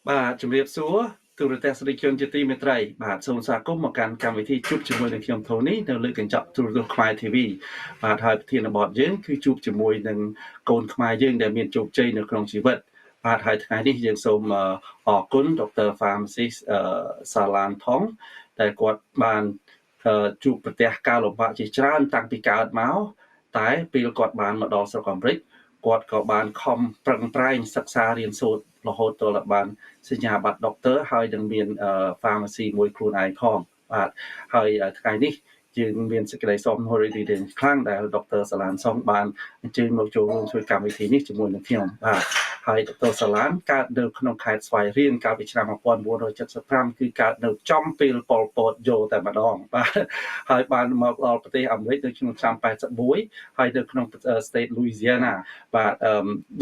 បាទជំរាបសួរទូរទស្សនិកជនជាទីមេត្រីបាទសូមស្វាគមន៍មកកាន់កម្មវិធីជួបជាមួយនឹងខ្ញុំ Tony នៅលើកញ្ចក់ទូរទស្សន៍ខ្មែរ TV បាទហើយប្រធានបទយើងគឺជួបជាមួយនឹងកូនខ្មែរយើងដែលមានជោគជ័យនៅក្នុងជីវិតបាទហើយថ្ងៃនេះយើងសូមអរគុណ Dr. Pharmacist Salan Thong ដែលគាត់បានជួបប្រទះការលំបាកជាច្រើនតាំងពីកើតមកតែពេលគាត់បានមកដល់ស្រុកអាមេរិកគាត់ក៏បានខំប្រឹងប្រែងសិក្សារៀនសូត្ររហូតដល់បានសញ្ញាបត្រ Doctor ហើយនឹងមាន Pharmacy មួយខ្លួនឯងផងបាទហើយថ្ងៃនេះយើងមានសេចក្តីសោមនស្សរីករាយខ្លាំងដែល Dr. Salan Thong បានអញ្ជើញមកចូលរួមជួយកម្មវិធីនេះជាមួយនឹងខ្ញុំបាទហើយ Dr. Salan កើតនៅក្នុងខេត្តស្វាយរៀងកាលពីឆ្នាំ1975គឺកើតនៅចំពេលប៉ុល ពតយកតែម្ដងបាទហើយបានមកដល់ប្រទេសអាមេរិកនៅក្នុងឆ្នាំ81ហើយនៅក្នុង State Louisiana បាទ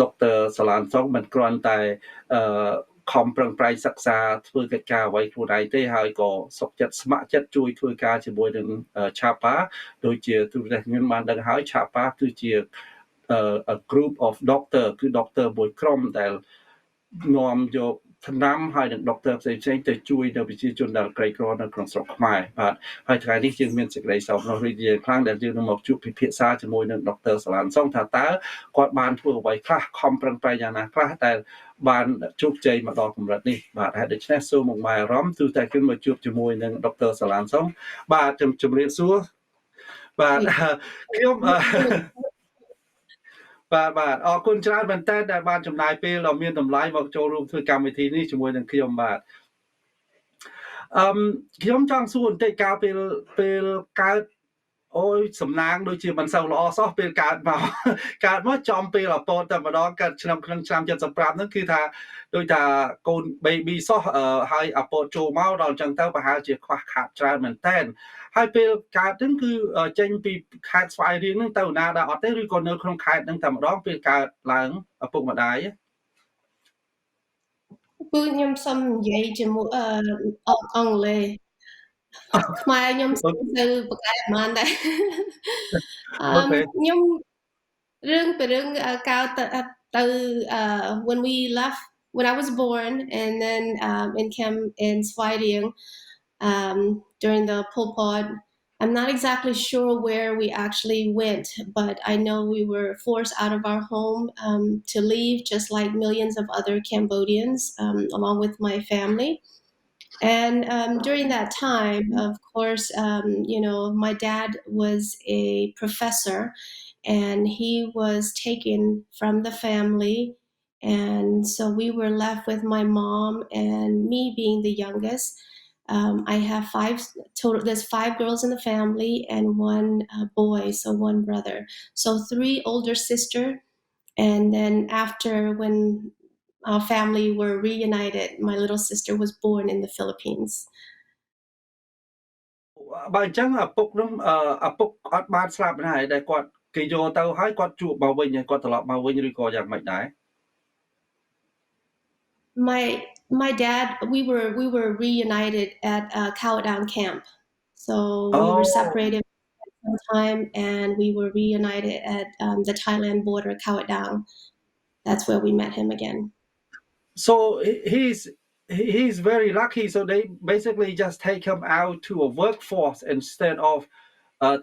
Dr. Salan Thong មិនគ្រាន់តែខំប្រឹងប្រែងសិក្សាធ្វើកិច្ចការអ្វីខ្លួនឯងទេហើយក៏សុខចិត្តស្ម័គ្រចិត្តជួយធ្វើការជាមួយនឹង Chapa ដូចជាទូរទស្សន៍ខ្ញុំបានដឹងហើយ Chapa គឺជា a group of doctor គឺ doctor មួយក្រុមដែលនាំយកថ្នាំហើយនឹង doctor ផ្សេងៗទៅជួយដល់ប្រជាជនដែលក្រីក្រនៅក្នុងស្រុកខ្មែរបាទហើយថ្ងៃនេះយើងមានសេចក្តីសោកនោះរីករាយខ្លាំងដែលយើងនឹងមកជួបពិភាក្សាជាមួយនឹង Dr. Salan Thong ថាតើគាត់បានធ្វើអ្វីខ្លះខំប្រឹងប្រែងយ៉ាងណាខ្លះដែលបានជោគជ័យមកដល់កម្រិតនេះបាទហើយដូច្នេះសូមមកអារម្មណ៍ទូតែខ្ញុំមកជួបជាមួយនឹង Dr. Salan Thong បាទជំរាបសួរបាទខ្ញុំបាទអរគុណច្រើនមែនតើដែលបានចំណាយពេលដ៏មានតម្លៃមកចូលរួមធ្វើកម្មវិធីនេះជាមួយនឹងខ្ញុំបាទខ្ញុំចង់សួរបន្តិចកាលពេលកើតអូយសំណាងដូចជាមិនសូវល្អសោះពេលកើតមកចំពេលអពតតែម្ដងកើតឆ្នាំ75ហ្នឹងគឺថាដូចថាកូន baby សោះហើយអពតចូលមកដល់អញ្ចឹងទៅប្រហែលជាខ្វះខាតច្រើនមែនតើហើយពេលកើតហ្នឹងគឺចេញពីខេត្តស្វាយរៀងហ្នឹងទៅណាដែរអត់ទេឬក៏នៅក្នុងខេត្តហ្នឹងតែម្ដងពេលកើតឡើងឪពុកម្ដាយគឺខ្ញុំសុំនិយាយជាមួយអង់គ្លេសខ្មែរខ្ញុំសូវបកកែបានដែរខ្ញុំរឿងកើតទៅ when we left when I was born and then in Svai Rieng during the Pol Pot I'm not exactly sure where we actually went, but I know we were forced out of our home to leave, just like millions of other Cambodians, along with my family. And during that time, of course, my dad was a professor, and he was taken from the family. And so we were left with my mom and me being the youngest. I have there's 5 girls in the family and 1 boy, so 1 brother. So 3 older sisters. And then after when our family were reunited, my little sister was born in the Philippines. បើអញ្ចឹងឪពុកអត់បានស្លាប់ណាស់ហើយដែលគាត់គេយកទៅហើយគាត់ជួបមកវិញគាត់ត្រឡប់មកវិញឬក៏យ៉ាងម៉េចដែរ My dad, we were reunited at Khao Dang camp. So we were separated for some time and we were reunited at the Thailand border, Khao Dang. That's where we met him again. So he's very lucky. So they basically just take him out to a workforce instead of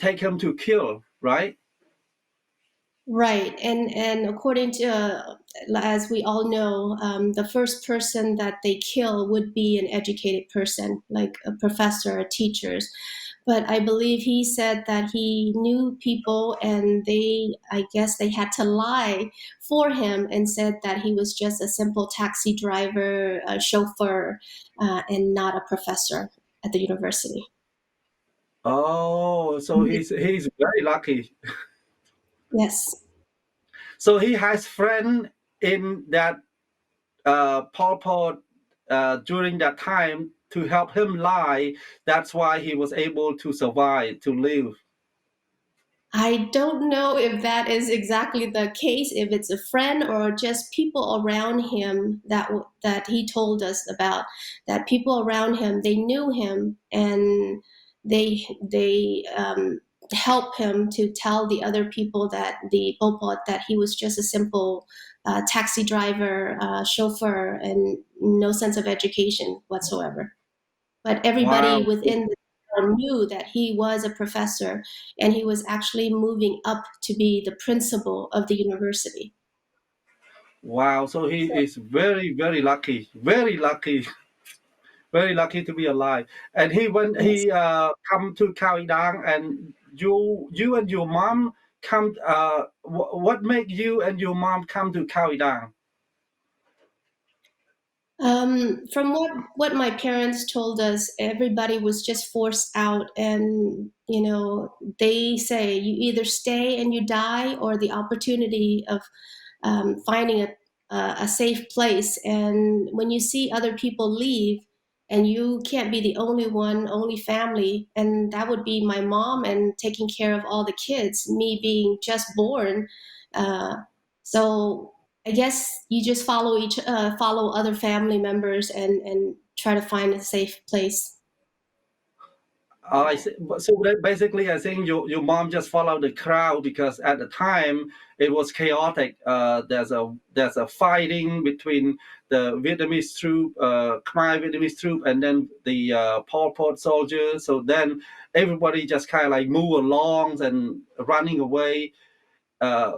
take him to kill, right? Right, and according to as we all know, the first person that they kill would be an educated person, like a professor or teachers. But I believe he said that he knew people and I guess they had to lie for him and said that he was just a simple taxi driver, a chauffeur, and not a professor at the university. Oh, so he's very lucky. Yes. So he has friends in that Pol Pot during that time to help him lie. That's why he was able to survive, to live. I don't know if that is exactly the case, if it's a friend or just people around him that he told us about, that people around him, they knew him and they help him to tell the other people that the Pol Pot that he was just a simple taxi driver, chauffeur, and no sense of education whatsoever. But everybody Wow. within the town knew that he was a professor, and he was actually moving up to be the principal of the university. Wow. So he So, is very, very lucky. Very lucky. Very lucky to be alive. And he when yes. he come to Khao Dang, and you and your mom come. What made you and your mom come to Khao Dang? From what my parents told us, everybody was just forced out, and they say you either stay and you die, or the opportunity of finding a safe place. And when you see other people leave, and you can't be the only family, and that would be my mom and taking care of all the kids, me being just born. Uh, so I guess you just follow other family members and try to find a safe place. I see. So basically, I think your mom just followed the crowd because at the time it was chaotic. There's a fighting between the Vietnamese troop, Khmer Vietnamese troop, and then the Pol Pot soldiers. So then everybody just kind of like move along and running away,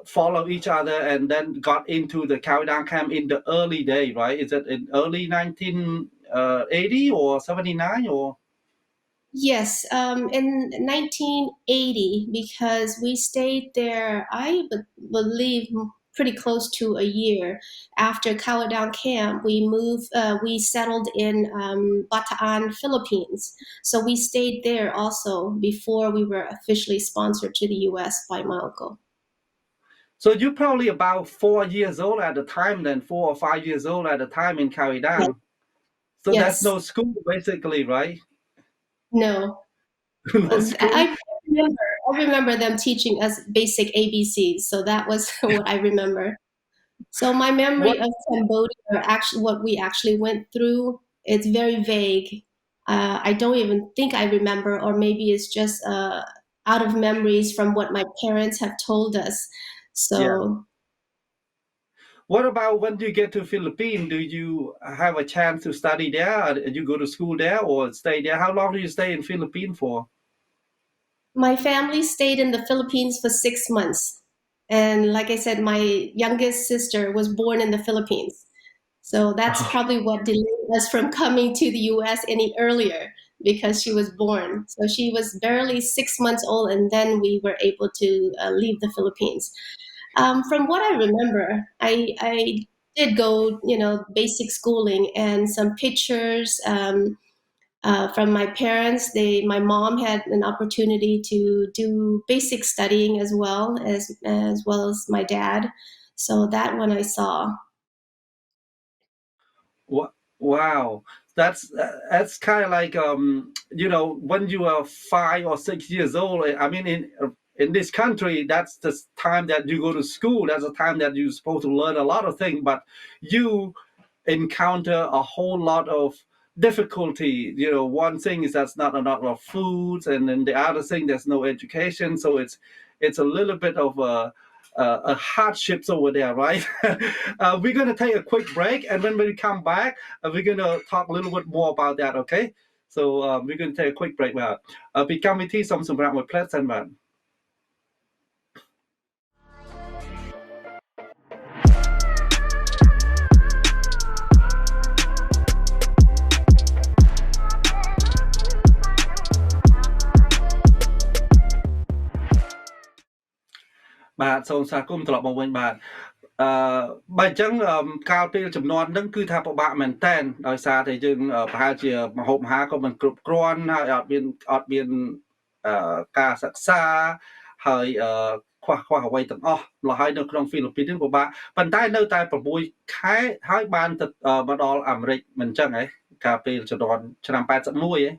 follow each other, and then got into the Khao Dang camp in the early day, right? Is it in early 1980 or 79 or? Yes, in 1980, because we stayed there, believe, pretty close to a year. After Kaladang Camp, we settled in Bataan, Philippines. So we stayed there also before we were officially sponsored to the US by my uncle. So you're probably about 4 years old at the time, then 4 or 5 years old at the time in Yeah. Caridang. So there's Yes, no school basically, right? no. No school. Remember, I remember them teaching us basic ABCs, so that was what I remember. So my What? memory of Cambodia, or actually what we actually went through, it's very vague. I don't even think I remember, or maybe it's just out of memories from what my parents have told us. Yeah. So What about when you get to Philippines? Do you have a chance to study there? Or you go to school there or stay there? How long do you stay in Philippines for? my family stayed in the Philippines for 6 months. And like I said, my youngest sister was born in the Philippines. So that's probably what delayed us from coming to the US any earlier, because she was born. So she was barely 6 months old, and then we were able to leave the Philippines. From what I remember, I did go, basic schooling and some pictures. From my parents. My mom had an opportunity to do basic studying as well as my dad. So that one I saw. Wow, that's kind of like when you are 5 or 6 years old. I mean, in this country, that's the time that you go to school. That's the time that you're supposed to learn a lot of things. But you encounter a whole lot of difficulty. One thing is that's not enough of foods, and then the other thing there's no education. So it's a little bit of a hardships over there, right? We're gonna take a quick break, and when we come back, we're gonna talk a little bit more about that. Okay? So we're gonna take a quick break បាទពីកម្មវិធីសូមសម្រាប់មួយផ្លែតសិនបាទ បាទសូមស្វាគមន៍ត្រឡប់មកវិញបាទអឺបើអញ្ចឹងកាលពេលចំនួនហ្នឹងគឺថាពិបាកមែនតែនដោយសារតែយើងប្រហែលជាមហូបអាហារក៏មិនគ្រប់គ្រាន់ហើយអត់មានការសិក្សាហើយខ្វះអ្វីទាំងអស់ម្ល៉េះហើយនៅក្នុងហ្វីលីពីនហ្នឹងពិបាកប៉ុន្តែនៅតែ6 ខែហើយបានទៅមកដល់អាមេរិកមិនអញ្ចឹងហ៎កាលពេលចំនួនឆ្នាំ81ហ៎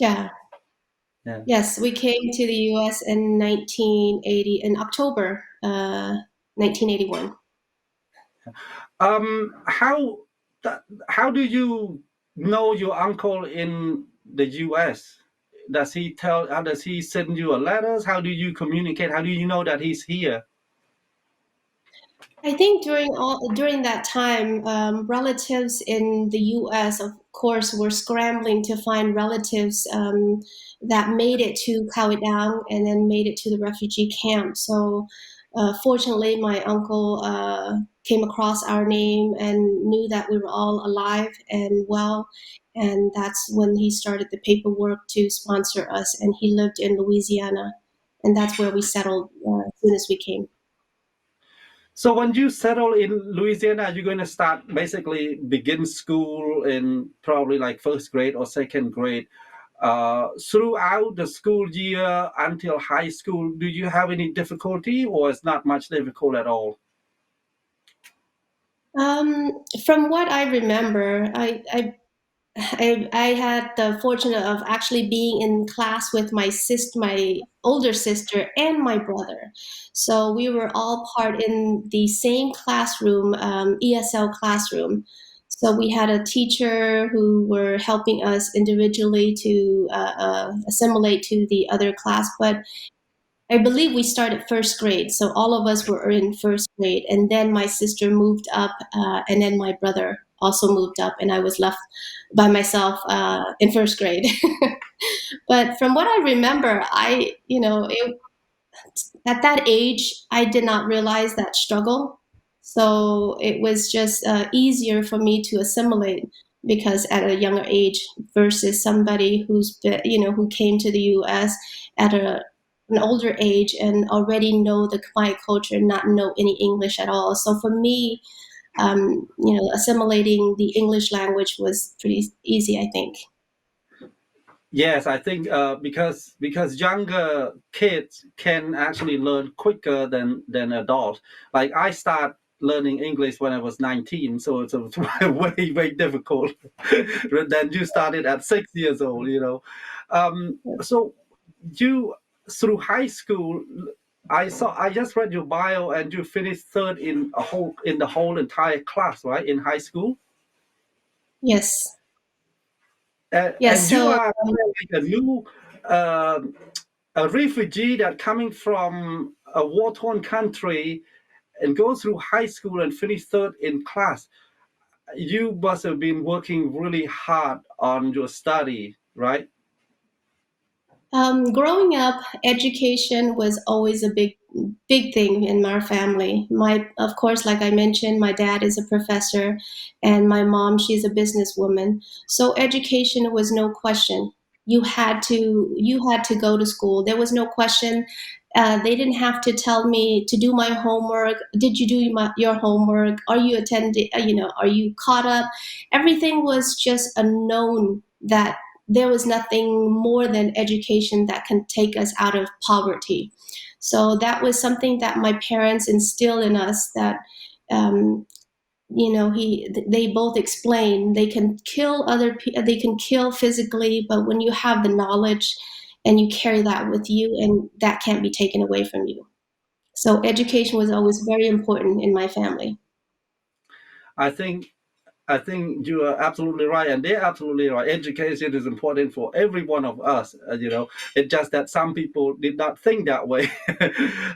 Yeah. Yeah. Yes, we came to the US in 1980, in October 1981. How how do you know your uncle in the U.S.? Does he tell? How does he send you a letters? How do you communicate? How do you know that he's here? I think during that time, relatives in the U.S., of course, were scrambling to find relatives that made it to Khao Dang and then made it to the refugee camp. So, fortunately, my uncle came across our name and knew that we were all alive and well, and that's when he started the paperwork to sponsor us. And he lived in Louisiana, and that's where we settled as soon as we came. So when you settle in Louisiana, you're going to start basically begin school in probably like first grade or second grade. Throughout the school year until high school, do you have any difficulty, or it's not much difficult at all? From what I remember, I had the fortune of actually being in class with my older sister, and my brother. So we were all part in the same classroom, ESL classroom. So we had a teacher who were helping us individually to assimilate to the other class, but I believe we started first grade, so all of us were in first grade, and then my sister moved up, and then my brother also moved up, and I was left by myself in first grade. But from what I remember, at that age, I did not realize that struggle. So it was just easier for me to assimilate because at a younger age versus somebody who came to the U.S. at an older age and already know the Khmer culture and not know any English at all. So for me, assimilating the English language was pretty easy, I think. Yes, I think because younger kids can actually learn quicker than adults. Like I start learning English when I was 19, so it's way way difficult than you started at 6 years old. So you through high school, I just read your bio and you finished third in the whole entire class, right? In high school, Yes. and Yes. you So are like a new. um a refugee that coming from a war-torn country and go through high school and finish third in class, you must have been working really hard on your study, right? Growing up, education was always a big thing in our family. Of course, like I mentioned, my dad is a professor, and my mom, she's a businesswoman. So education was no question. You had to go to school. There was no question. They didn't have to tell me to do my homework. Did you do your homework? Are you attending? Are you caught up? Everything was just a known that there was nothing more than education that can take us out of poverty. So that was something that my parents instilled in us that um, they both explain they can kill physically, but when you have the knowledge and you carry that with you, and that can't be taken away from you. So education was always very important in my family. i think I think you are absolutely right, and they're absolutely right. Education is important for every one of us. It's just that some people did not think that way.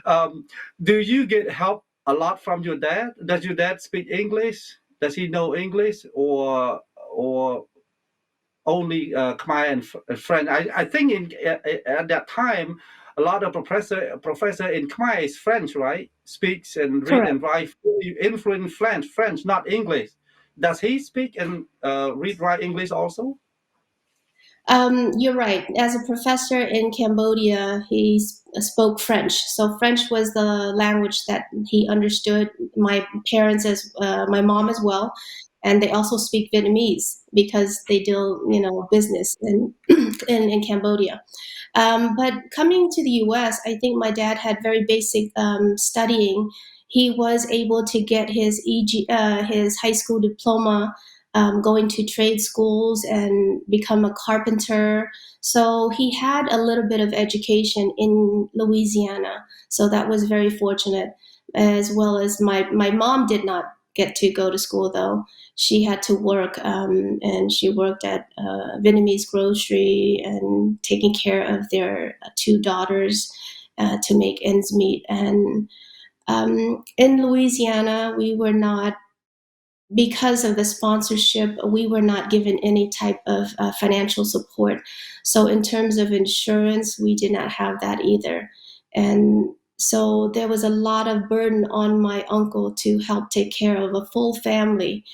um, do you get help a lot from your dad? Does your dad speak English? Does he know English, or only Khmer and French? I think at that time, a lot of professor in Khmer is French, right? Speaks and read Correct. and write in French, not English. Does he speak and read write English also? You're right. As a professor in Cambodia, he spoke French. So French was the language that he understood. My parents, as my mom as well, and they also speak Vietnamese because they deal, business in Cambodia. But coming to the US, I think my dad had very basic studying. He was able to get his high school diploma, going to trade schools and become a carpenter. So he had a little bit of education in Louisiana. So that was very fortunate, as well as my mom did not get to go to school though. She had to work, and she worked at Vietnamese grocery and taking care of their two daughters to make ends meet. And In Louisiana, we were not, because of the sponsorship, we were not given any type of financial support. So, in terms of insurance, we did not have that either. And so, there was a lot of burden on my uncle to help take care of a full family,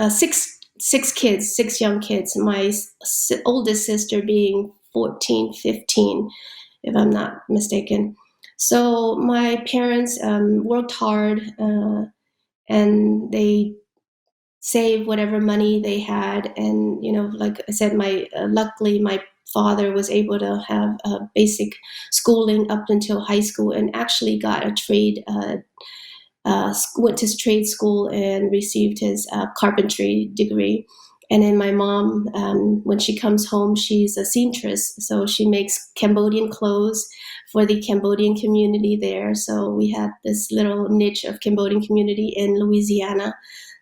six kids, six young kids, my oldest sister being 14, 15, if I'm not mistaken. So, my parents worked hard. And they saved whatever money they had, and like I said, my luckily my father was able to have a basic schooling up until high school, and actually got a trade went to trade school and received his carpentry degree. And then my mom, when she comes home, she's a seamstress, so she makes Cambodian clothes for the Cambodian community there. So we had this little niche of Cambodian community in Louisiana.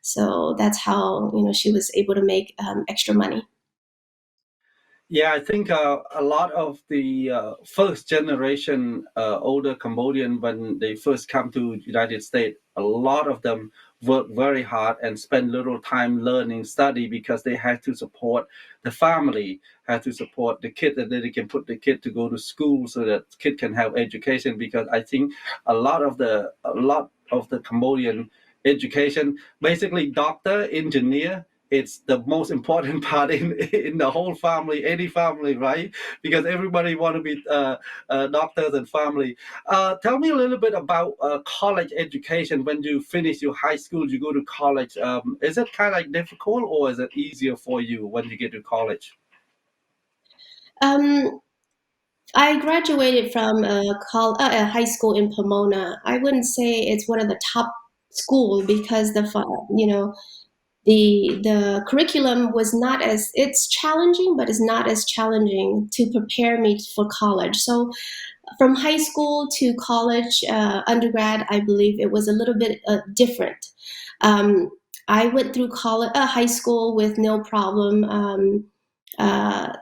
So that's how she was able to make extra money. Yeah, I think a lot of the first generation older Cambodian, when they first come to United States, a lot of them work very hard and spend little time learning, study, because they had to support the family, had to support the kid, and then they can put the kid to go to school so that kid can have education. Because I think a lot of the Cambodian education, basically doctor, engineer, it's the most important part in the whole family, any family, right? Because everybody want to be doctors and family. Tell me a little bit about college education. When you finish your high school, you go to college. Is it kind of like difficult, or is it easier for you when you get to college? Um, I graduated from a high school in Pomona. I wouldn't say it's one of the top school because the curriculum was not as, it's challenging, but it's not as challenging to prepare me for college. So from high school to college, undergrad, I believe it was a little bit different. um, I went through high school with no problem. Uh,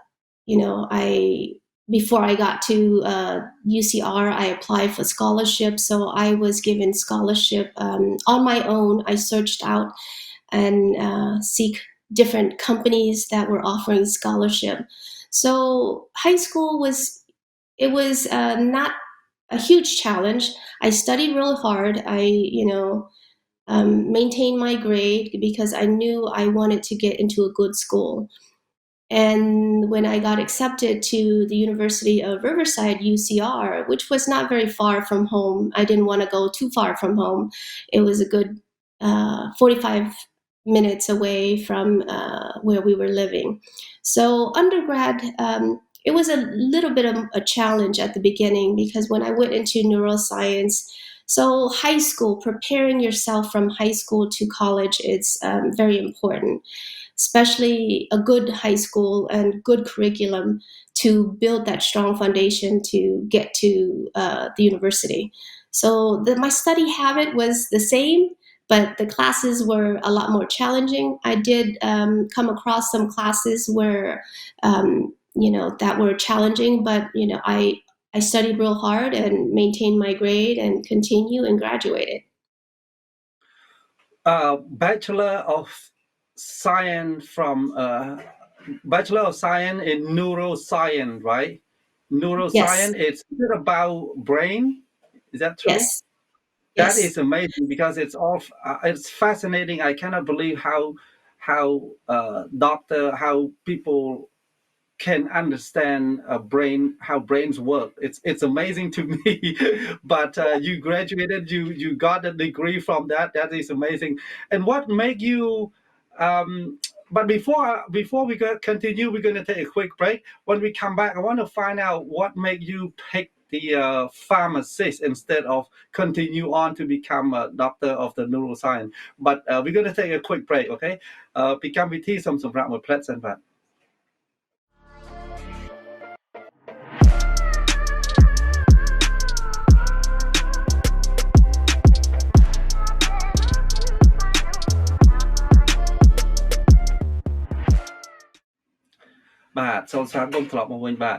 I before I got to UCR, I applied for scholarship, so I was given scholarship on my own. I searched out and seek different companies that were offering scholarship. So high school was not a huge challenge. I studied real hard. I maintained my grade because I knew I wanted to get into a good school. And when I got accepted to the University of Riverside, UCR, which was not very far from home, I didn't want to go too far from home. It was a good 45 minutes away from where we were living. So, undergrad, it was a little bit of a challenge at the beginning because when I went into neuroscience, so high school, preparing yourself from high school to college, it's very important, especially a good high school and good curriculum to build that strong foundation to get to the university. So my study habit was the same, but the classes were a lot more challenging. I did come across some classes where, that were challenging, but I studied real hard and maintained my grade and continue and graduated. Bachelor of Science from Bachelor of Science in Neuroscience, right? Yes, Neuroscience, it's is it about brain. Is that true? yes, That yes. is amazing because it's fascinating. I cannot believe how people can understand a brain, how brains work. It's amazing to me. But you graduated, you got a degree from that. That is amazing. And what make you? Um, but before we continue, we're going to take a quick break. When we come back, I want to find out what make you pick the pharmacist instead of continue on to become a doctor of the neuroscience. But we're going to take a quick break, okay? ពីកម្មវិធីសូមសម្រាប់មួយផ្លែតសិនបាទ បាទសូមស្វាគមន៍ត្រឡប់មកវិញបាទ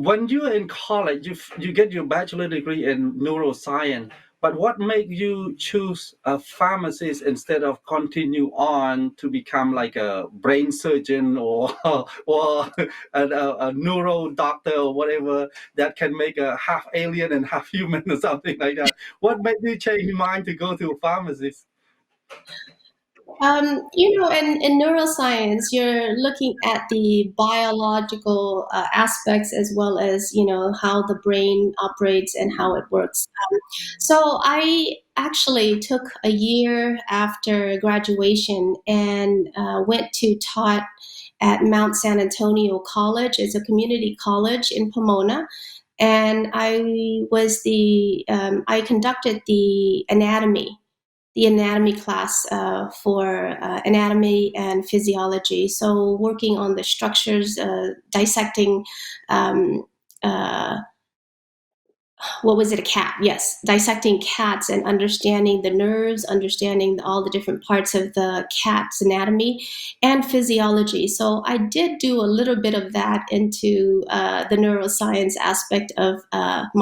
when you were in college you get your bachelor degree in neuroscience but what made you choose a pharmacist instead of continue on to become like a brain surgeon or or a neuro doctor or whatever that can make a half alien and half human or something like that? What made you change your mind to go to a pharmacist? In neuroscience, you're looking at the biological aspects as well as, how the brain operates and how it works. So I actually took a year after graduation and went to taught at Mount San Antonio College. It's a community college in Pomona. And I conducted the anatomy class for anatomy and physiology. So working on the structures, dissecting. Um, uh, what was it? A cat? Yes, dissecting cats and understanding the nerves, understanding all the different parts of the cat's anatomy and physiology. So I did do a little bit of that into the neuroscience aspect of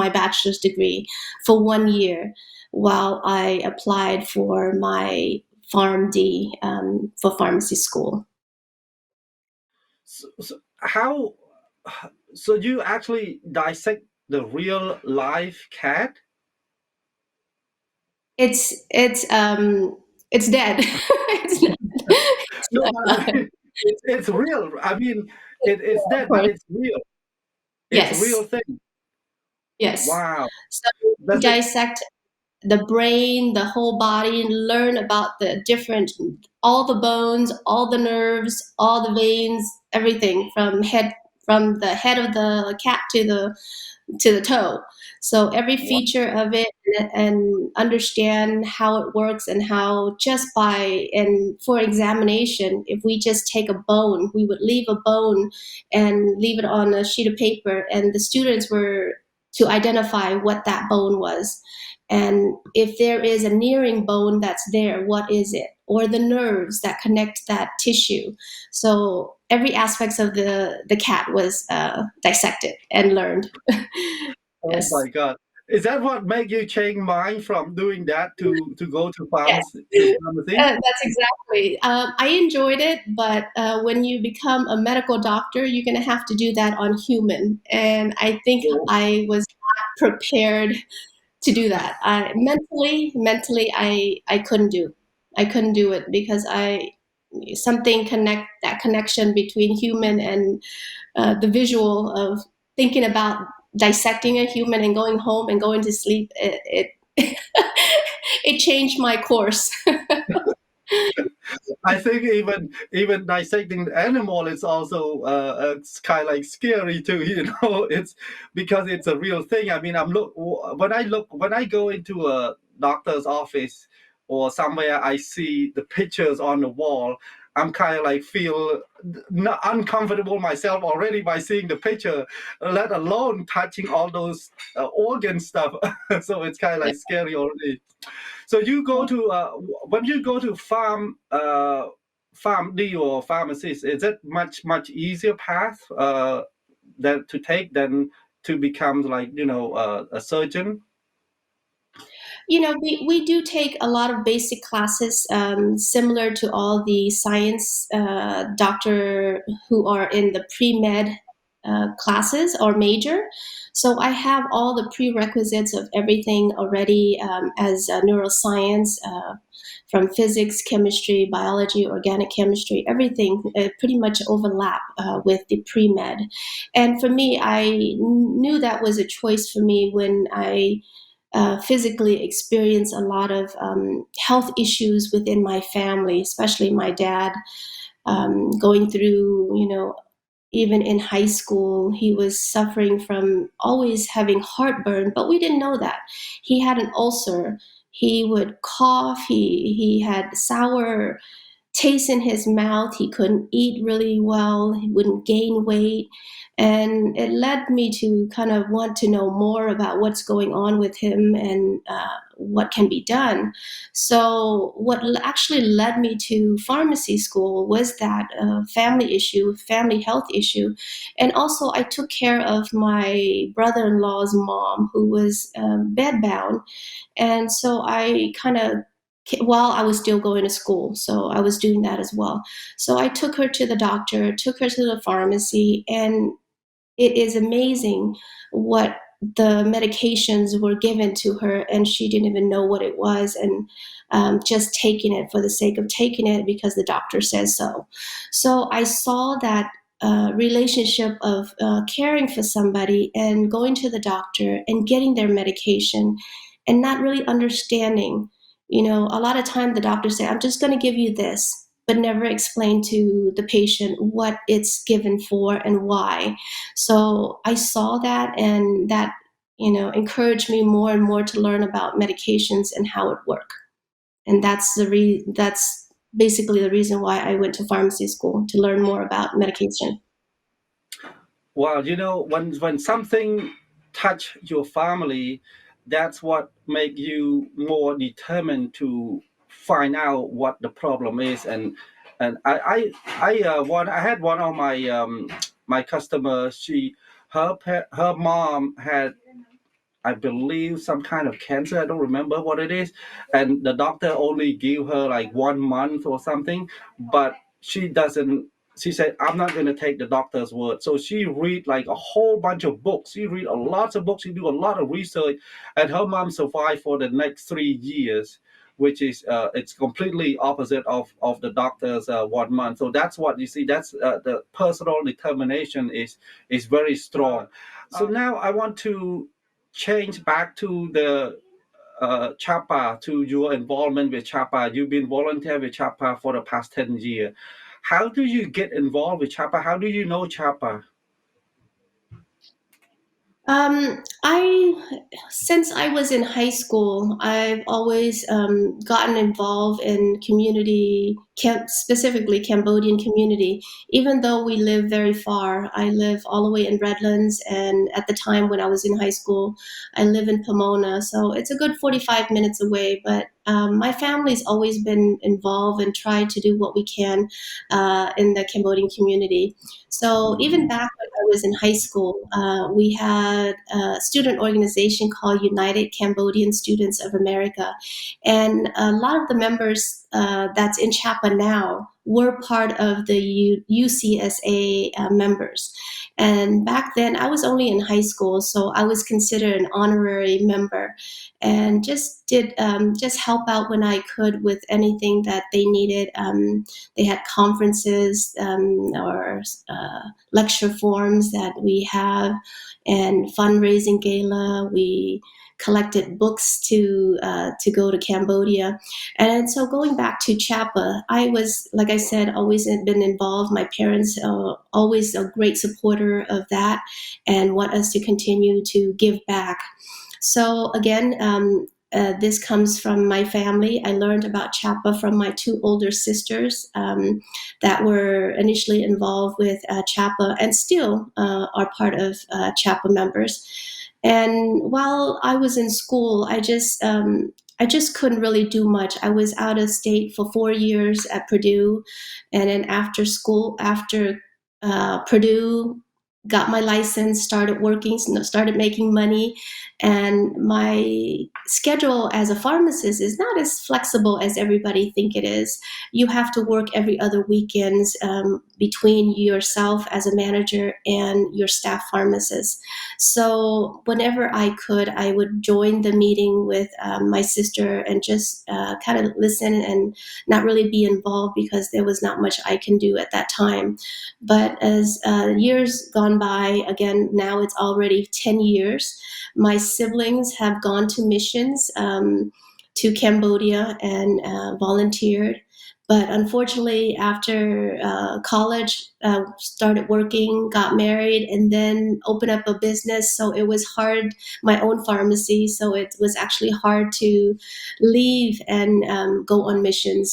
my bachelor's degree for 1 year while I applied for my PharmD for pharmacy school. So how so you actually dissect the real life cat? It's dead. It's No, not but I alive. mean, it's real. I mean, it's Of dead, but course. it's real. It's a real Yes. thing. Yes. Wow. So we Does it? dissect the brain, the whole body, and learn about all the bones, all the nerves, all the veins, everything from the head of the cat to the toe. So every Wow. feature of it and understand how it works and how just by and for examination, if we just take a bone, we would leave a bone and leave it on a sheet of paper, and the students were to identify what that bone was. And if there is a nearing bone that's there, what is it? Or the nerves that connect that tissue. So every aspect of the cat was dissected and learned. Oh Yes. my God. Is that what made you change mind from doing that to go to Yes. pharmacy to pharmacy? That's exactly. I enjoyed it, but when you become a medical doctor, you're going to have to do that on human, and I think Oh, I was not prepared to do that. Mentally, I couldn't do. I couldn't do it because I something connect that connection between human and the visual of thinking about dissecting a human and going home and going to sleep. It it changed my course. I think even dissecting the animal is also it's kind of like scary too. It's because it's a real thing. I mean, when I go into a doctor's office or somewhere, I see the pictures on the wall. I'm kind of like feel uncomfortable myself already by seeing the picture, let alone touching all those organ stuff. So it's kind of like scary already. So you go to when you go to farm D or pharmacist, is it much easier path that to take than to become like a surgeon? We do take a lot of basic classes similar to all the science doctor who are in the pre-med classes or major. So I have all the prerequisites of everything already as neuroscience, from physics, chemistry, biology, organic chemistry, everything pretty much overlap with the pre-med. And for me, I knew that was a choice for me when I physically experience a lot of health issues within my family, especially my dad going through, even in high school, he was suffering from always having heartburn, but we didn't know that. He had an ulcer. He would cough. He had sour taste in his mouth. He couldn't eat really well. He wouldn't gain weight. And it led me to kind of want to know more about what's going on with him and what can be done. So, what actually led me to pharmacy school was that family issue, family health issue. And also, I took care of my brother in law's mom who was bedbound. And so I kind of, while I was still going to school, so I was doing that as well. So I took her to the doctor, took her to the pharmacy, and it is amazing what the medications were given to her, and she didn't even know what it was, and just taking it for the sake of taking it because the doctor says so. So I saw that relationship of caring for somebody and going to the doctor and getting their medication and not really understanding. A lot of time the doctor say, I'm just going to give you this, but never explain to the patient what it's given for and why. So I saw that, and that encouraged me more and more to learn about medications and how it work. And that's basically the reason why I went to pharmacy school, to learn more about medication. Well, when something touch your family, that's what make you more determined to find out what the problem is. And I had one of my my customers. Her mom had, I believe, some kind of cancer. I don't remember what it is. And the doctor only gave her like 1 month or something. But she doesn't, she said, I'm not going to take the doctor's word. So she read like a whole bunch of books. She read a lot of books. She do a lot of research. And her mom survived for the next 3 years, which is, it's completely opposite of the doctor's 1 month. So that's what you see. That's the personal determination is very strong. So now I want to change back to the Chapa, to your involvement with Chapa. You've been volunteer with Chapa for the past 10 years. How do you get involved with Chapa? How do you know Chapa? I Since I was in high school, I've always gotten involved in specifically Cambodian community. Even though we live very far, I live all the way in Redlands, and at the time when I was in high school, I live in Pomona, so it's a good 45 minutes away. But my family's always been involved and tried to do what we can in the Cambodian community. So even back when I was in high school, we had a student organization called United Cambodian Students of America. And a lot of the members that's in Chapa now were part of the UCSA members. And back then, I was only in high school, so I was considered an honorary member, and just help out when I could with anything that they needed. They had conferences or lecture forums that we have, and fundraising gala. We collected books to go to Cambodia, and so going back to Chapa, I was, like I said, always been involved. My parents always a great supporter of that, and want us to continue to give back. So again, this comes from my family. I learned about Chapa from my two older sisters that were initially involved with Chapa and still are part of Chapa members. And while I was in school, I just couldn't really do much. I was out of state for 4 years at Purdue, and then after school, after Purdue, got my license, started working, started making money, and my schedule as a pharmacist is not as flexible as everybody think it is. You have to work every other weekends between yourself as a manager and your staff pharmacist. So whenever I could, I would join the meeting with my sister and just kind of listen and not really be involved because there was not much I can do at that time. But as years gone by, again, now it's already 10 years, my siblings have gone to missions to Cambodia and volunteered. But unfortunately, after college, started working, got married, and then opened up a business. So it was hard, my own pharmacy. So it was actually hard to leave and go on missions.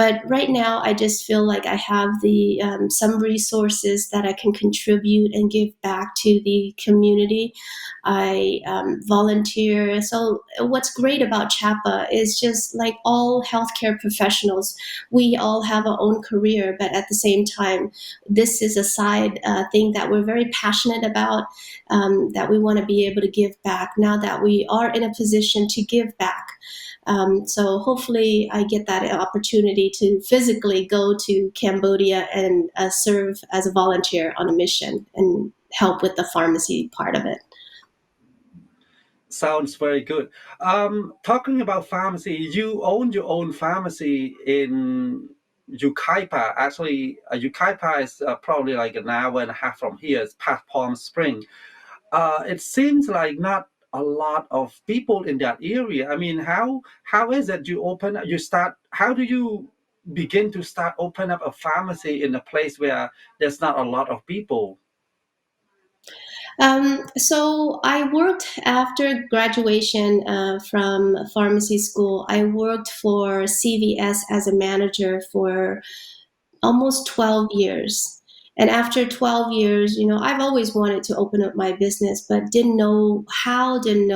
But right now, I just feel like I have the some resources that I can contribute and give back to the community. I volunteer. So what's great about CHAPA is just like all healthcare professionals, we all have our own career, but at the same time, this is a side thing that we're very passionate about, that we want to be able to give back now that we are in a position to give back. So hopefully I get that opportunity to physically go to Cambodia and serve as a volunteer on a mission and help with the pharmacy part of it. Sounds very good. Talking about pharmacy, you own your own pharmacy in Yucaipa. Actually, Yucaipa is probably like an hour and a half from here. It's past Palm Spring. It seems like not a lot of people in that area. I mean, how is it you open? You start. How do you begin to start open up a pharmacy in a place where there's not a lot of people? So I worked after graduation from pharmacy school. I worked for CVS as a manager for almost 12 years. And after 12 years, I've always wanted to open up my business, but didn't know how, didn't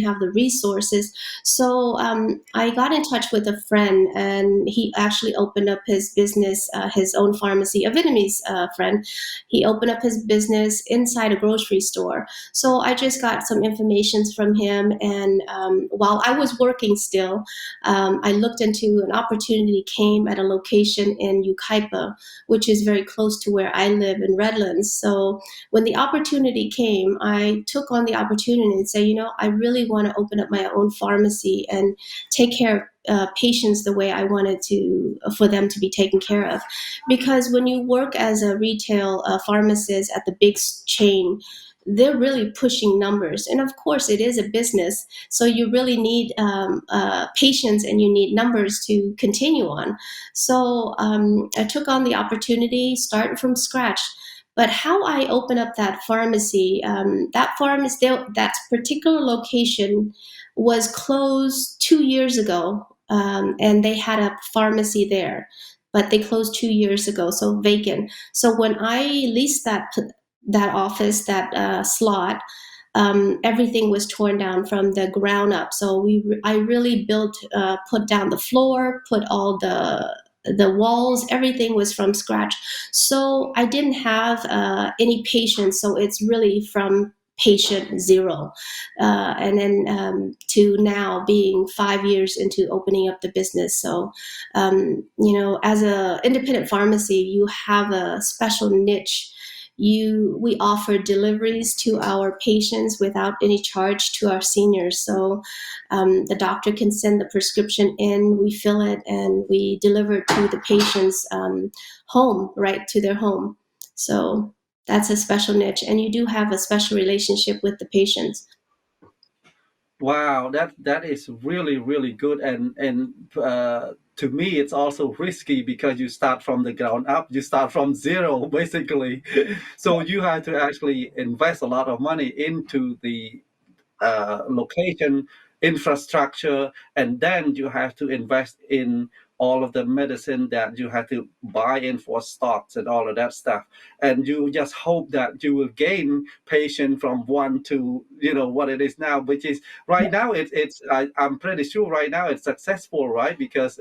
have the resources. So I got in touch with a friend, and he actually opened up his business, his own pharmacy, a Vietnamese friend. He opened up his business inside a grocery store. So I just got some information from him. And while I was working still, I looked into an opportunity came at a location in Yucaipa, which is very close to where I live in Redlands. So when the opportunity came, I took on the opportunity and say, I really want to open up my own pharmacy and take care of patients the way I wanted to for them to be taken care of. Because when you work as a retail pharmacist at the big chain, they're really pushing numbers, and of course, it is a business. So you really need patience, and you need numbers to continue on. So I took on the opportunity, started from scratch. But how I open up that pharmacy, that particular location was closed 2 years ago, and they had a pharmacy there, but they closed 2 years ago, so vacant. So when I leased that office, that slot, everything was torn down from the ground up. So I really built, put down the floor, put all the walls, everything was from scratch. So I didn't have any patients. So it's really from patient zero, and then to now being 5 years into opening up the business. So as a independent pharmacy, you have a special niche. We offer deliveries to our patients without any charge to our seniors. So the doctor can send the prescription in, we fill it, and we deliver to the patient's home, right to their home. So that's a special niche, and you do have a special relationship with the patients. Wow, that is really really good, and to me it's also risky because you start from the ground up, you start from zero basically. So you have to actually invest a lot of money into the location, infrastructure, and then you have to invest in all of the medicine that you have to buy in for stocks and all of that stuff. And you just hope that you will gain patient from one to what it is now, which is right now I'm pretty sure right now it's successful, right? Because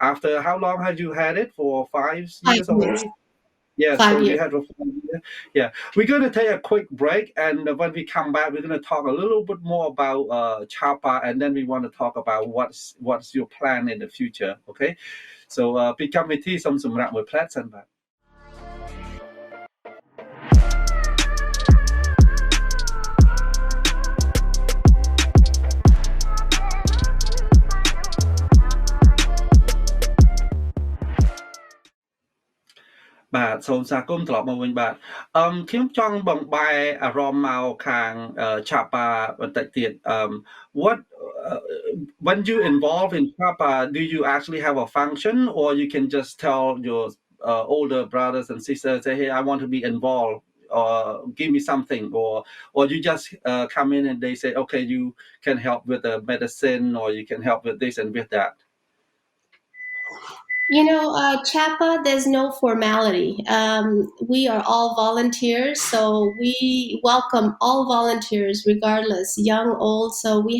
after how long have you had it for 5 years 5 years. already? Yeah, so 5 years. you had a full year. Yeah, we're going to take a quick break, and when we come back, we're going to talk a little bit more about Chapa, and then we want to talk about what's your plan in the future. Okay, so ពីកម្មវិធីសូមសម្រាប់មួយផ្លែតសិនបាទ បាទសូមស្វាគមន៍ត្រឡប់មកវិញបាទខ្ញុំចង់បំបែអារម្មណ៍មកខាងChapa បន្តិចទៀតwhat uh, when you involve in Chapa do you actually have a function or you can just tell your older brothers and sisters say hey I want to be involved or give me something or you just come in and they say okay you can help with the medicine or you can help with this and with that. Chapa, there's no formality. We are all volunteers, so we welcome all volunteers, regardless, young, old. So we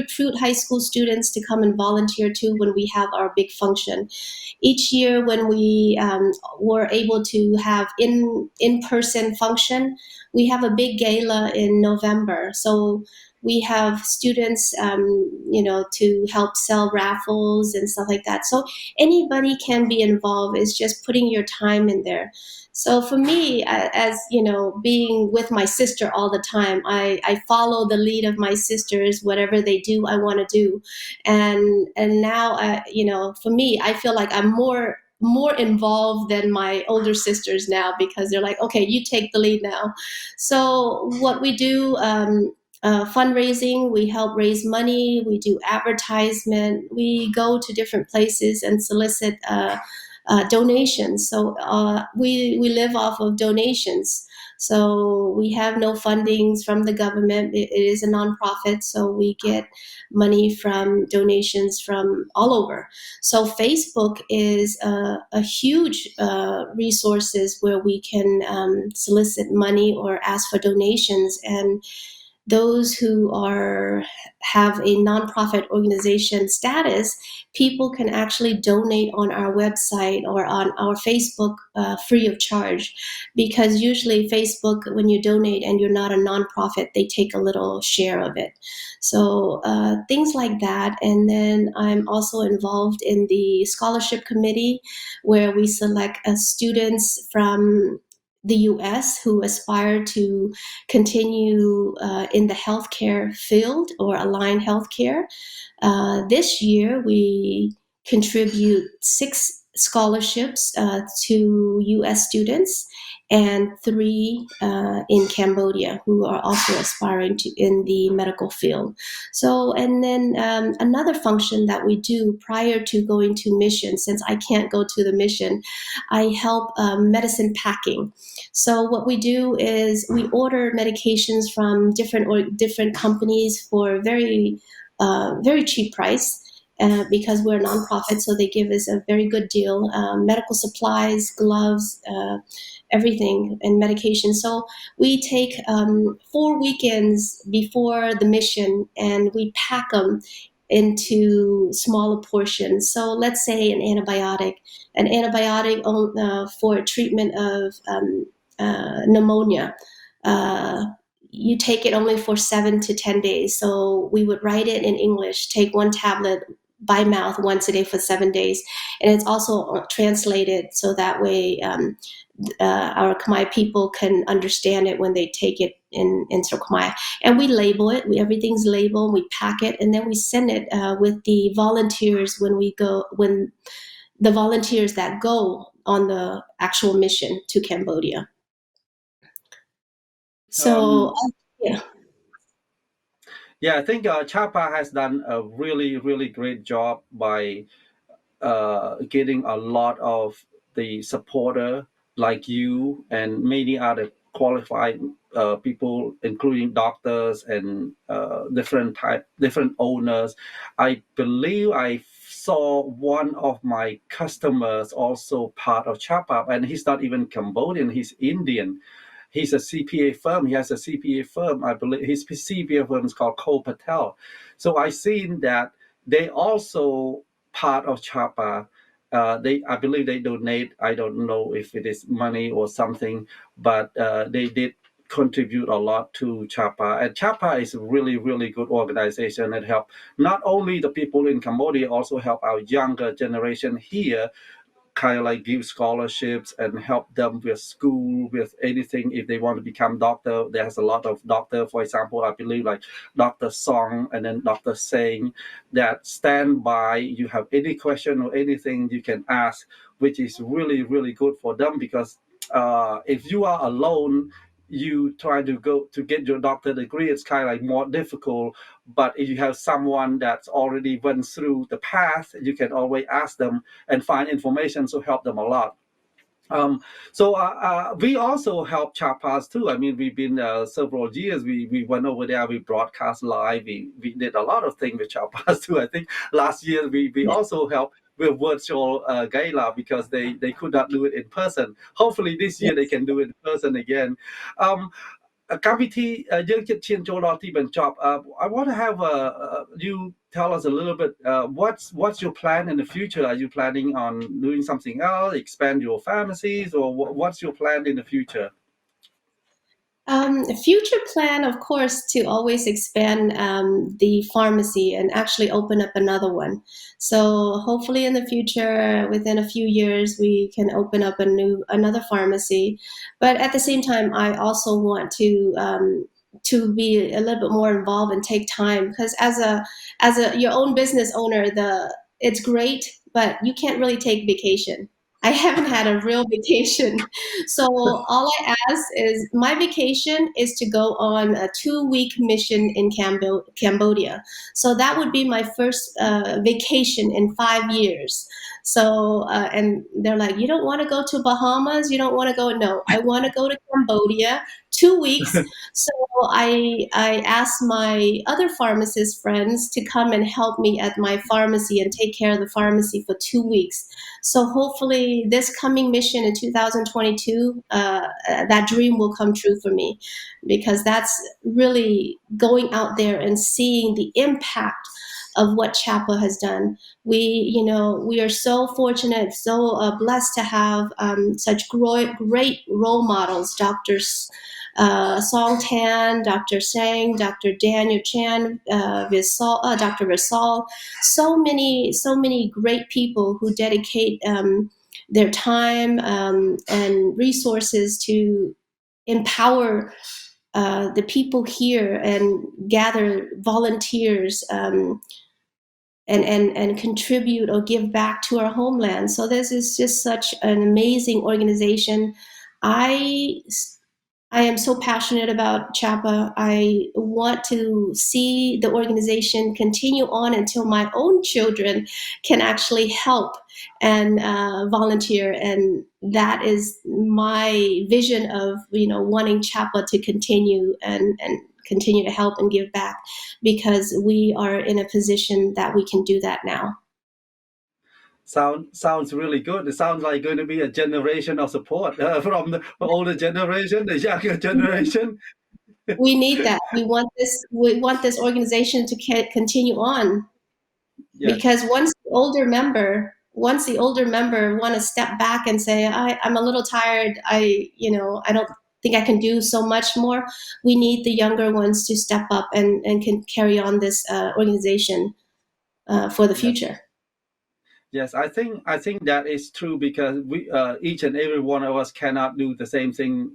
recruit high school students to come and volunteer too when we have our big function. Each year, when we were able to have in-person function, we have a big gala in November. So we have students, to help sell raffles and stuff like that. So anybody can be involved. It's just putting your time in there. So for me, as being with my sister all the time, I follow the lead of my sisters. Whatever they do, I want to do, and now, for me, I feel like I'm more involved than my older sisters now, because they're like, okay, you take the lead now. So what we do, fundraising, we help raise money, we do advertisement, we go to different places and solicit donations. So we live off of donations. So we have no fundings from the government. It is a nonprofit, so we get money from donations from all over. So Facebook is a huge resources where we can solicit money or ask for donations, and those who have a nonprofit organization status, people can actually donate on our website or on our Facebook free of charge. Because usually Facebook, when you donate and you're not a nonprofit, they take a little share of it. So things like that. And then I'm also involved in the scholarship committee, where we select students from the US who aspire to continue in the healthcare field or align healthcare. This year, we contribute 6 scholarships to US students, and 3 in Cambodia who are also aspiring to in the medical field. So, and then another function that we do prior to going to mission, since I can't go to the mission, I help medicine packing. So what we do is we order medications from different companies for very cheap price. Because we're a nonprofit, so they give us a very good deal. Medical supplies, gloves, everything, and medication. So we take 4 weekends before the mission, and we pack them into smaller portions. So let's say an antibiotic for treatment of pneumonia. You take it only for 7 to 10 days. So we would write it in English, take 1 tablet by mouth once a day for 7 days. And it's also translated so that way our Khmer people can understand it when they take it in Khmer. And we label it. Everything's labeled. We pack it, and then we send it with the volunteers when the volunteers that go on the actual mission to Cambodia. So yeah. Yeah, I think Chapa has done a really, really great job by getting a lot of the supporter like you and many other qualified people, including doctors and different owners. I believe I saw one of my customers also part of Chapa, and he's not even Cambodian; he's Indian. He's a CPA firm. He has a CPA firm. I believe his CPA firm is called Cole Patel. So I seen that they also part of Chapa. I believe they donate. I don't know if it is money or something, but they did contribute a lot to Chapa. And Chapa is a really, really good organization that help not only the people in Cambodia, also help our younger generation here kind of like give scholarships and help them with school, with anything. If they want to become doctor, there's a lot of doctor, for example, I believe like Dr. Song and then Dr. Singh that stand by. You have any question or anything you can ask, which is really, really good for them because if you are alone, you try to go to get your doctor degree, it's kind of like more difficult. But if you have someone that's already went through the path, you can always ask them and find information, so help them a lot. um, we also help Chapas too. I mean, we've been several years. We went over there. We broadcast live. We did a lot of things with Chapas too. I think last year we Yeah. also helped with virtual gala because they could not do it in person. Hopefully this year they Yes. can do it in person again. Um, កម្មវិធីយើងជិតឈានចូលដល់ទីបញ្ចប់ I want to have you tell us a little bit what's your plan in the future. Are you planning on doing something else, expand your pharmacies, or what's your plan in the future? Future plan, of course, to always expand the pharmacy and actually open up another one. So hopefully in the future, within a few years, we can open up another pharmacy. But at the same time, I also want to be a little bit more involved and take time because as a your own business owner, it's great, but you can't really take vacation. I haven't had a real vacation. So all I ask is my vacation is to go on a 2 week mission in Cambodia. So that would be my first vacation in 5 years. So and they're like, you don't want to go to Bahamas? You don't want to go? No, I want to go to Cambodia. 2 weeks. So I asked my other pharmacist friends to come and help me at my pharmacy and take care of the pharmacy for 2 weeks. So hopefully, this coming mission in 2022, that dream will come true for me, because that's really going out there and seeing the impact of what Chapel has done. We are so fortunate, so blessed to have such great role models, doctors. Song Tan, Dr. Sang, Dr. Daniel Chan, Dr. Visal, so many great people who dedicate their time and resources to empower the people here and gather volunteers and contribute or give back to our homeland. So this is just such an amazing organization. I I am so passionate about Chapa. I want to see the organization continue on until my own children can actually help and volunteer. And that is my vision of wanting Chapa to continue and continue to help and give back, because we are in a position that we can do that now. Sounds really good. It sounds like going to be a generation of support from the older generation, the younger generation. We need that. We want this organization to continue on, Yes, because once the older member want to step back and say, I'm a little tired, I don't think I can do so much more, we need the younger ones to step up and can carry on this organization for the yes. future. Yes, I think that is true because we each and every one of us cannot do the same thing,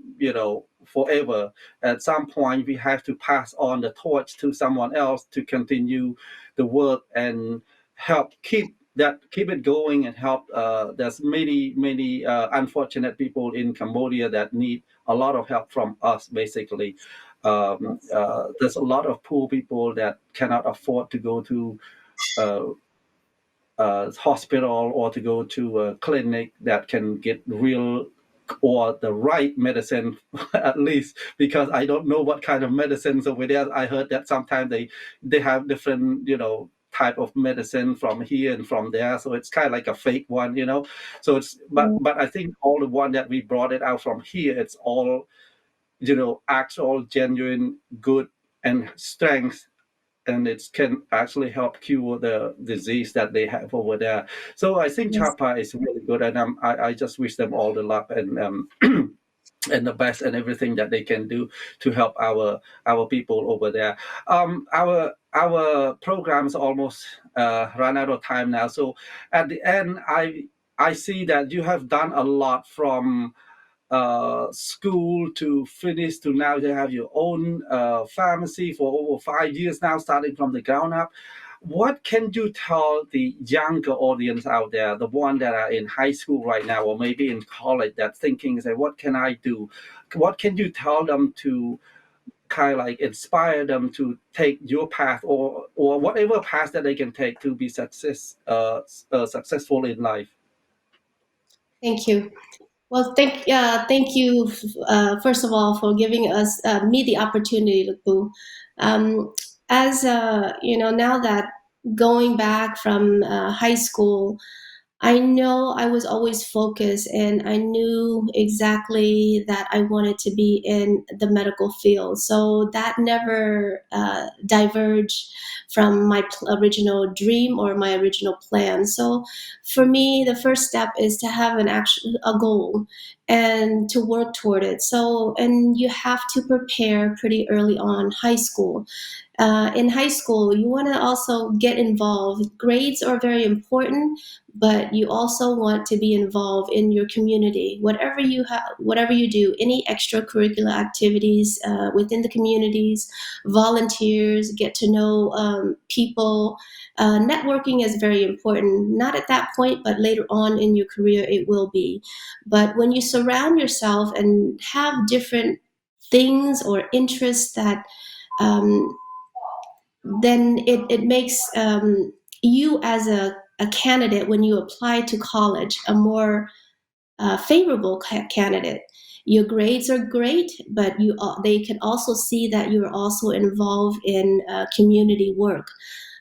forever. At some point, we have to pass on the torch to someone else to continue the work and help keep it going and help. There's many unfortunate people in Cambodia that need a lot of help from us. Basically, Yes. there's a lot of poor people that cannot afford to go to. Uh, Hospital or to go to a clinic that can get real or the right medicine at least, because I don't know what kind of medicines over there. I heard that sometimes they have different type of medicine from here and from there, so it's kind of like a fake one. So it's but I think all the one that we brought it out from here, it's all actual genuine good and strength, and it can actually help cure the disease that they have over there. So I think Yes. Chapa is really good, and I just wish them all the luck and and the best and everything that they can do to help our people over there. Our programs almost run out of time now, so at the end, I see that you have done a lot from school to finish to now you have your own pharmacy for over 5 years now, starting from the ground up. What can you tell the younger audience out there, the one that are in high school right now or maybe in college, that thinking, say, what can I do? What can you tell them to kind of like inspire them to take your path, or whatever path that they can take to be successful in life? Thank you. Well, thank you, first of all, for giving us me the opportunity to go. As now that going back from high school, I know I was always focused and I knew exactly that I wanted to be in the medical field. So that never diverged from my original dream or my original plan. So for me, the first step is to have a goal and to work toward it. So, and you have to prepare pretty early on, high school. In high school, you want to also get involved. Grades are very important, but you also want to be involved in your community. Whatever you do, any extracurricular activities within the communities, volunteers, get to know people. Networking is very important. Not at that point, but later on in your career, it will be. But when you surround yourself and have different things or interests that um, then it makes you as a candidate when you apply to college a more favorable candidate. Your grades are great, but they can also see that you're also involved in community work,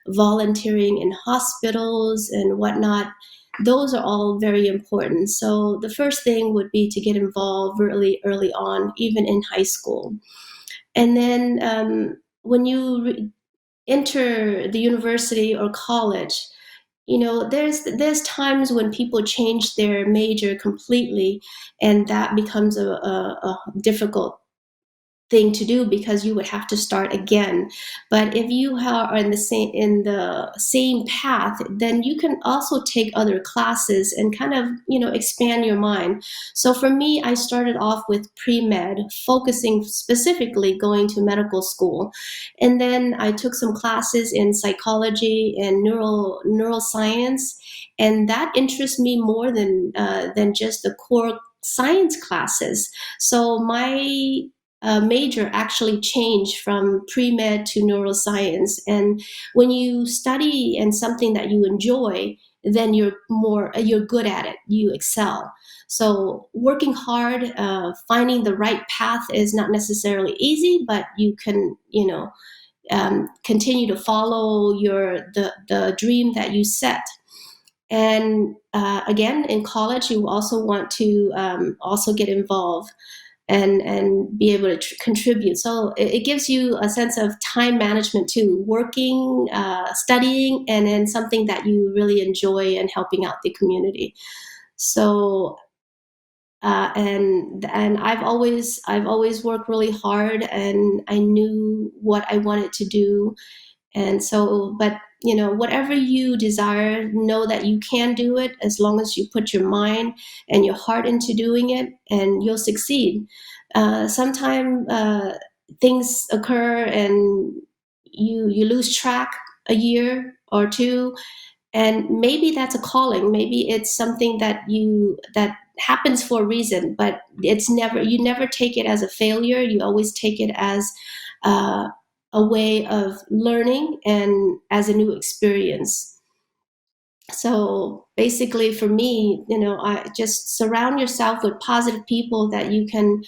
volunteering in hospitals and whatnot. Those are all very important. So the first thing would be to get involved really early on, even in high school. And then when you enter the university or college, there's times when people change their major completely, and that becomes a difficult thing to do because you would have to start again. But if you are in the same path, then you can also take other classes and kind of expand your mind. So for me, I started off with pre-med, focusing specifically going to medical school, and then I took some classes in psychology and neuroscience, and that interests me more than just the core science classes. So my major actually changed from pre-med to neuroscience. And when you study in something that you enjoy, then you're good at it, you excel. So working hard, finding the right path is not necessarily easy, but you can continue to follow the dream that you set. And again, in college, you also want to also get involved and be able to contribute. So it gives you a sense of time management too, working, studying, and then something that you really enjoy and helping out the community. So and I've always worked really hard, and I knew what I wanted to do. And so, but whatever you desire, know that you can do it as long as you put your mind and your heart into doing it, and you'll succeed. Sometimes things occur and you lose track a year or two, and maybe that's a calling. Maybe it's something that happens for a reason, but you never take it as a failure. You always take it as uh, a way of learning and as a new experience. So basically for me, I just surround yourself with positive people that you can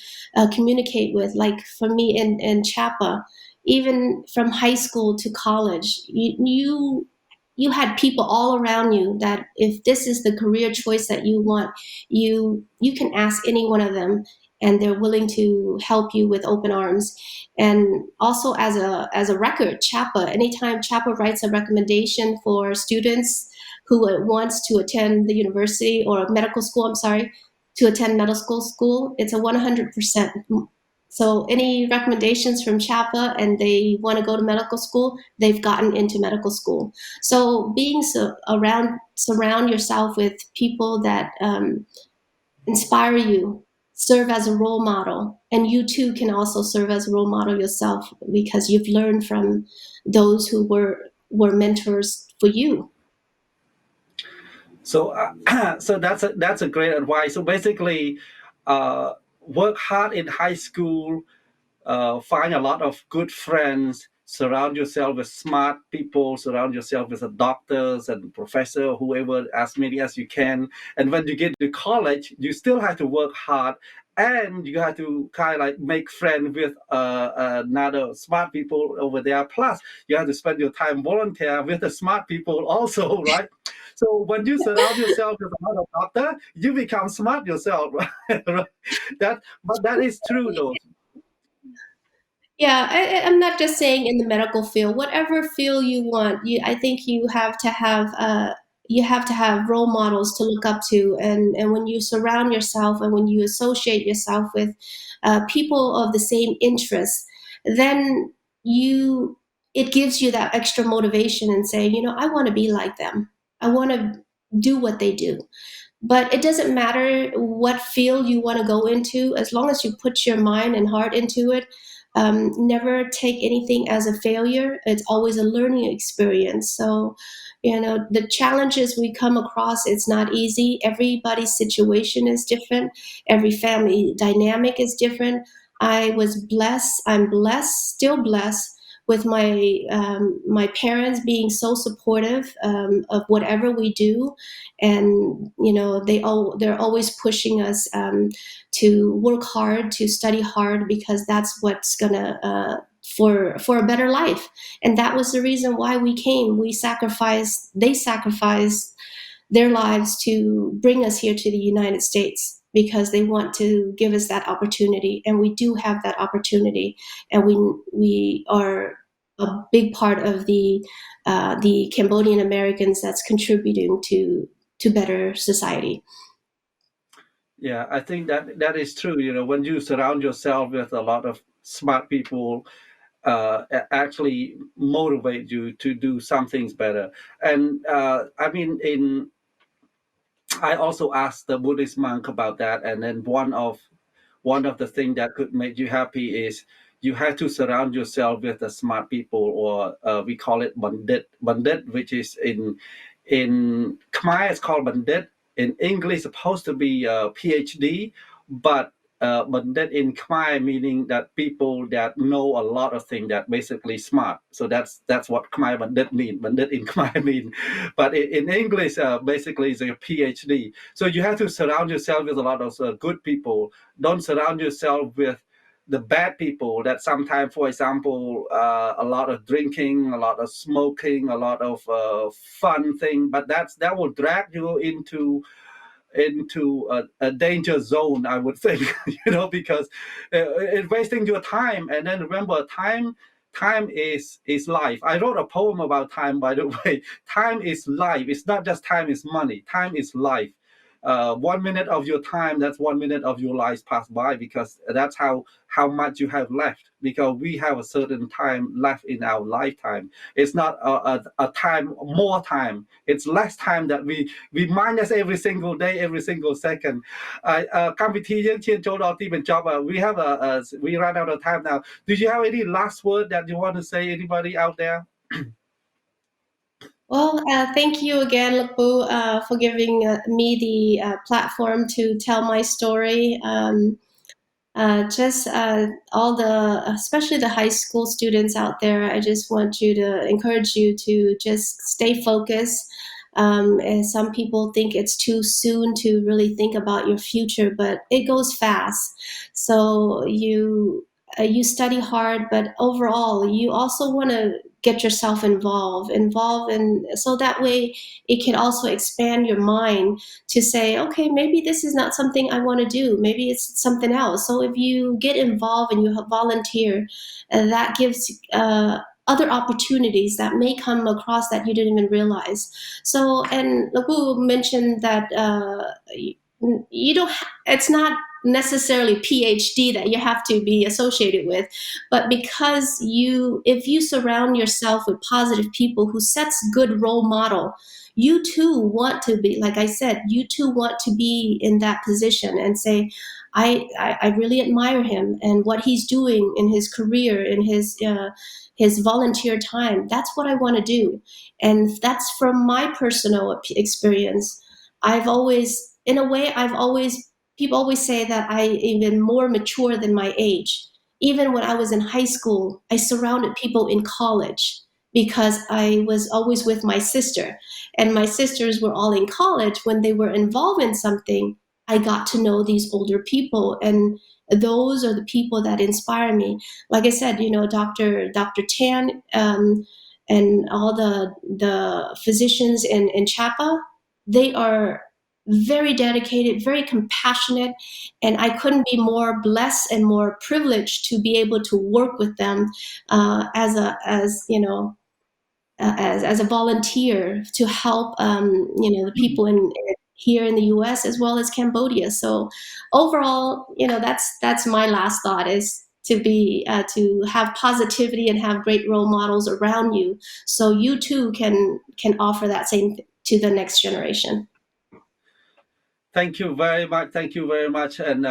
communicate with. Like for me in Chapa, even from high school to college, you had people all around you that if this is the career choice that you want, you can ask any one of them, and they're willing to help you with open arms. And also as a record, Chapa, anytime Chapa writes a recommendation for students who wants to attend the university or medical school, I'm sorry, to attend medical school, it's a 100%. So any recommendations from CHAPA and they want to go to medical school, they've gotten into medical school. So being around surround yourself with people that inspire you, serve as a role model, and you too can also serve as a role model yourself because you've learned from those who were mentors for you. So, so that's a great advice. So basically, work hard in high school, find a lot of good friends, surround yourself with smart people, surround yourself with doctors and professor, whoever, as many as you can. And when you get to college, you still have to work hard, and you have to kind of like make friends with another smart people over there. Plus, you have to spend your time volunteer with the smart people also, right? So when you surround yourself with a lot of doctor, you become smart yourself, right? But that is true though. Yeah, I'm not just saying in the medical field. Whatever field you want, I think you have to have role models to look up to, and when you surround yourself and when you associate yourself with people of the same interests, then you it gives you that extra motivation and say, I want to be like them. I want to do what they do. But it doesn't matter what field you want to go into, as long as you put your mind and heart into it. Never take anything as a failure. It's always a learning experience. So, the challenges we come across, it's not easy. Everybody's situation is different. Every family dynamic is different. I was blessed. I'm blessed, still blessed with my parents being so supportive of whatever we do, and they're always pushing us to work hard, to study hard, because that's what's gonna for a better life. And that was the reason why we came. They sacrificed their lives to bring us here to the United States because they want to give us that opportunity, and we do have that opportunity, and we are a big part of the Cambodian Americans that's contributing to better society. Yeah, I think that is true. When you surround yourself with a lot of smart people, actually motivate you to do some things better. And I mean, I also asked the Buddhist monk about that, and then one of the things that could make you happy is you have to surround yourself with the smart people, or we call it bandit, which is in Khmer it's called bandit. In English, supposed to be PhD, but bandit in Khmer meaning that people that know a lot of things, that basically smart. So that's what Khmer bandit mean. Bandit in Khmer mean, but in English, basically is a PhD. So you have to surround yourself with a lot of good people. Don't surround yourself with the bad people that sometimes, for example, a lot of drinking, a lot of smoking, a lot of fun thing, but that will drag you into a danger zone, I would think. Because it's wasting your time. And then remember, time is life. I wrote a poem about time, by the way. Time is life. It's not just time is money. Time is life. 1 minute of your time, that's 1 minute of your life passed by, because that's how much you have left, because we have a certain time left in our lifetime. It's not a time more time, it's less time that we minus every single day, every single second. កម្មវិធីយើងឈានចូលដល់ទីបញ្ចប់ we ran out of time now. Do you have any last word that you want to say, anybody out there? Well, thank you again, Lapu, for giving me the platform to tell my story. Just all especially the high school students out there, I just want you to encourage you to just stay focused. And some people think it's too soon to really think about your future, but it goes fast. So you study hard, but overall, you also want to get yourself involved, and so that way it can also expand your mind to say, okay, maybe this is not something I want to do. Maybe it's something else. So if you get involved and you volunteer, that gives other opportunities that may come across that you didn't even realize. So, and Labu mentioned that you don't. It's not necessarily PhD that you have to be associated with, but if you surround yourself with positive people who sets good role model, you too want to be, like I said, you too want to be in that position and say, I really admire him and what he's doing in his career, in his volunteer time. That's what I want to do. And that's from my personal experience. I've always, in a way, people always say that I even more mature than my age. Even when I was in high school, I surrounded people in college because I was always with my sister. And my sisters were all in college. When they were involved in something, I got to know these older people. And those are the people that inspire me. Like I said, Dr. Tan, and all the physicians in Chapa, they are very dedicated, very compassionate, and I couldn't be more blessed and more privileged to be able to work with them as a volunteer to help the people here in the U.S. as well as Cambodia. So overall, that's my last thought, is to have positivity and have great role models around you, so you too can offer that same to the next generation. Thank you very much. Thank you very much. And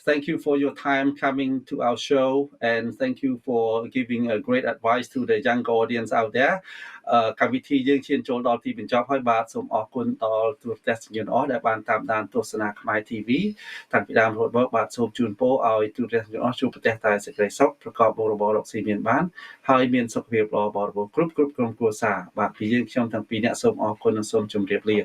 thank you for your time coming to our show. And thank you for giving a great advice to the young audience out there. កម្មវិធីយើងឈានចូលដល់ទីបញ្ចប់ហើយបាទសូមអរគុណដល់ទូរទស្សនិកជនអស់ដែលបានតាមដានទស្សនាខ្មែរ TV តាំងពីដើមរហូតមកបាទសូមជូនពរឲ្យទូរទស្សនិកជនអស់ជួបប្រទះតែសេចក្តីសុខប្រកបមុខរបររកស៊ីមានបានហើយមានសុខភាពល្អបរិបូរណ៍គ្រប់ក្រុមគ្រួសារបាទពីយើងខ្ញុំទាំងពីរអ្នកសូមអរគុណនិងសូមជម្រាបលា